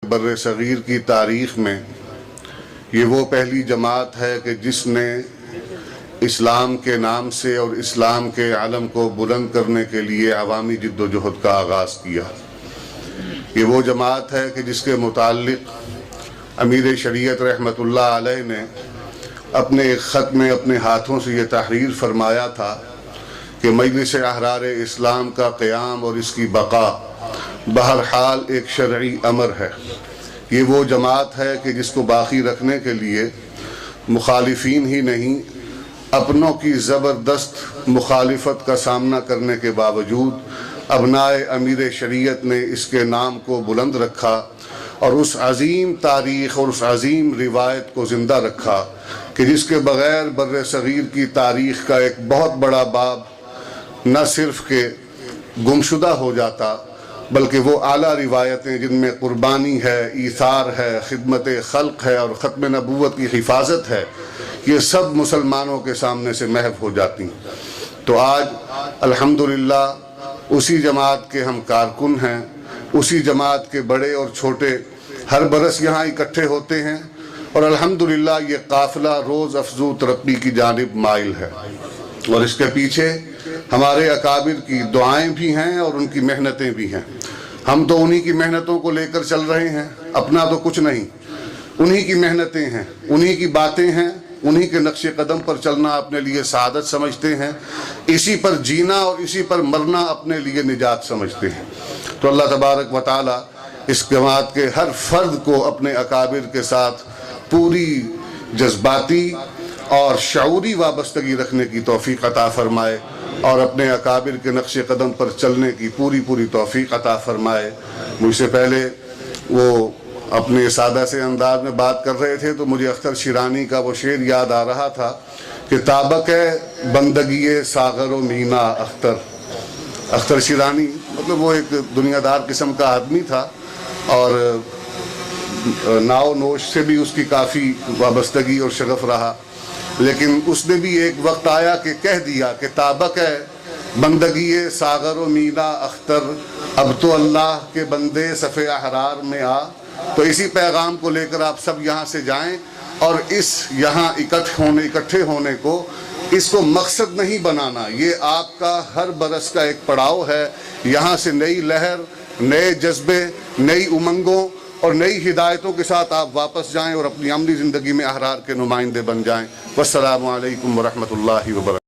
بر صغیر کی تاریخ میں یہ وہ پہلی جماعت ہے کہ جس نے اسلام کے نام سے اور اسلام کے علم کو بلند کرنے کے لیے عوامی جد و جہد کا آغاز کیا۔ یہ وہ جماعت ہے کہ جس کے متعلق امیر شریعت رحمۃ اللہ علیہ نے اپنے ایک خط میں اپنے ہاتھوں سے یہ تحریر فرمایا تھا کہ مجلس احرار اسلام کا قیام اور اس کی بقا بہرحال ایک شرعی امر ہے۔ یہ وہ جماعت ہے کہ جس کو باقی رکھنے کے لیے مخالفین ہی نہیں، اپنوں کی زبردست مخالفت کا سامنا کرنے کے باوجود ابنائے امیر شریعت نے اس کے نام کو بلند رکھا اور اس عظیم تاریخ اور اس عظیم روایت کو زندہ رکھا کہ جس کے بغیر بر صغیر کی تاریخ کا ایک بہت بڑا باب نہ صرف کہ گمشدہ ہو جاتا بلکہ وہ اعلیٰ روایتیں جن میں قربانی ہے، ایثار ہے، خدمت خلق ہے اور ختم نبوت کی حفاظت ہے، یہ سب مسلمانوں کے سامنے سے محو ہو جاتی ہیں۔ تو آج الحمدللہ اسی جماعت کے ہم کارکن ہیں، اسی جماعت کے بڑے اور چھوٹے ہر برس یہاں اکٹھے ہوتے ہیں اور الحمدللہ یہ قافلہ روز افزوں ترقی کی جانب مائل ہے، اور اس کے پیچھے ہمارے اکابر کی دعائیں بھی ہیں اور ان کی محنتیں بھی ہیں۔ ہم تو انہی کی محنتوں کو لے کر چل رہے ہیں، اپنا تو کچھ نہیں، انہی کی محنتیں ہیں، انہی کی باتیں ہیں، انہی کے نقش قدم پر چلنا اپنے لیے سعادت سمجھتے ہیں، اسی پر جینا اور اسی پر مرنا اپنے لیے نجات سمجھتے ہیں۔ تو اللہ تبارک و تعالی اس جماعت کے ہر فرد کو اپنے اکابر کے ساتھ پوری جذباتی اور شعوری وابستگی رکھنے کی توفیق عطا فرمائے اور اپنے اکابر کے نقش قدم پر چلنے کی پوری توفیق عطا فرمائے۔ مجھ سے پہلے وہ اپنے سادہ سے انداز میں بات کر رہے تھے تو مجھے اختر شیرانی کا وہ شعر یاد آ رہا تھا کہ تابک ہے بندگی ساغر و مینا اختر۔ اختر شیرانی مطلب وہ ایک دنیا دار قسم کا آدمی تھا اور ناؤ نوش سے بھی اس کی کافی وابستگی اور شغف رہا، لیکن اس نے بھی ایک وقت آیا کہ کہہ دیا کہ تابک ہے بندگی ساغر و مینا اختر، اب تو اللہ کے بندے صف احرار میں آ۔ تو اسی پیغام کو لے کر آپ سب یہاں سے جائیں اور اس یہاں اکٹھے ہونے کو اس کو مقصد نہیں بنانا، یہ آپ کا ہر برس کا ایک پڑاؤ ہے۔ یہاں سے نئی لہر، نئے جذبے، نئی امنگوں اور نئی ہدایتوں کے ساتھ آپ واپس جائیں اور اپنی عملی زندگی میں احرار کے نمائندے بن جائیں۔ والسلام علیکم ورحمۃ اللہ وبرکاتہ۔